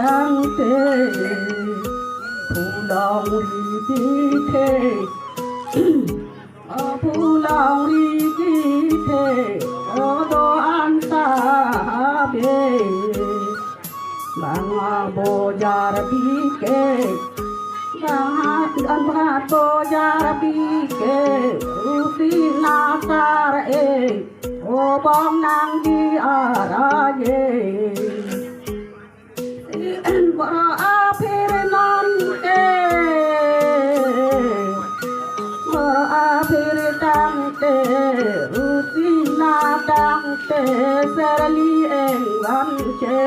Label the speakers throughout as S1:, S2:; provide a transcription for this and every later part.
S1: tăng tê phù lòng đi thế phù lòng đi thế đồ ăn ta bê mang bồ già bi kê Anha to jarabi ke uti nasar o bom nang di araye bara apir non te bara apir tang te uti na tang te serli engan che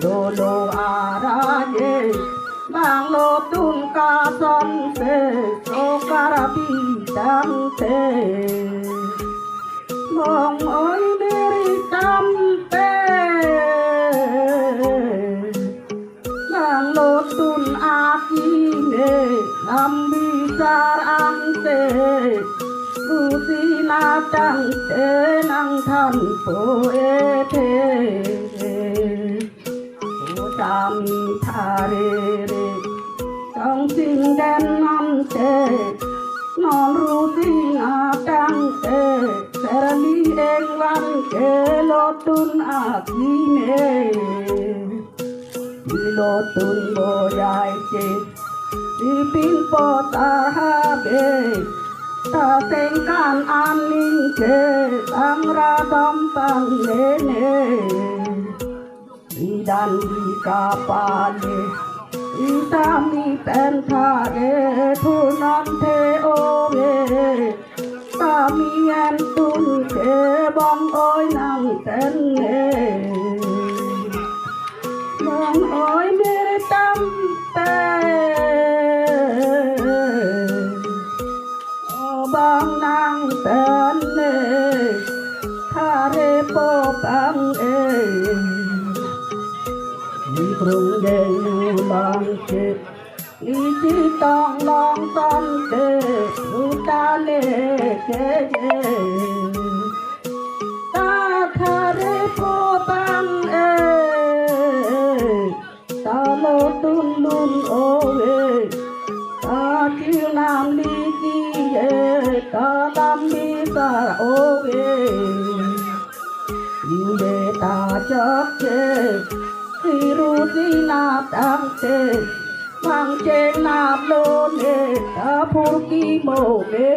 S1: do araye bang lo tung ka son se so karabi dang te mong oi meri tam te bang lo tun aki me lambi sar ang te rusi na dang te nang than po e te tam thare re trong sinh đen non tê non rusi na tang tê serali eng văn ke lo tun akine lo tun bo yai che di pin po ta ha be ta teng kan an ning ke ang ra dom pang ne ne dan di kapale itami penthare thunan the ome kami an tun te bong oi nang ten ne bong oi mere tam te bong nang ten ne thare po bang rung dây long chết đi chỉ tòng long con tê ta lê kê ta thà rê po bang ta lô tun lun ô ta chiêu nam đi chi ta lam đi ta ô nhưng để ta chót chê Rusi na tang te mang che na lo ne ta phurki mo me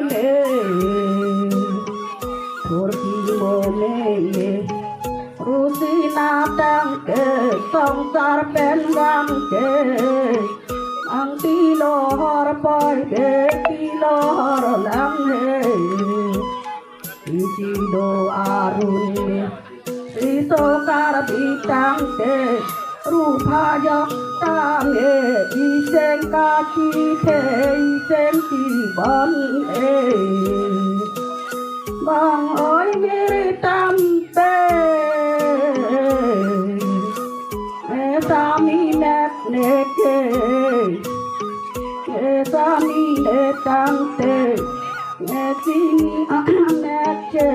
S1: Rusi na tang te song sar pen wang te ang ti lo har pai de ti lo har lang he ti do arun so karabi tang te rupaya tang sen ka chi the sen chi bon bang oi mere tam te sami mek ne ke sami ne tang te sini mek che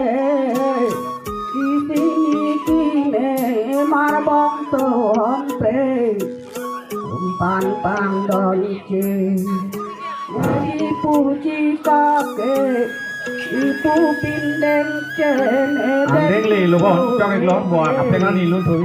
S1: mar bong to om pe pan pan don che ni pu chi ka ke ni pu pin đen che ne
S2: đen lì luôn không cho cái lót bò cặp cái nó đi luôn thôi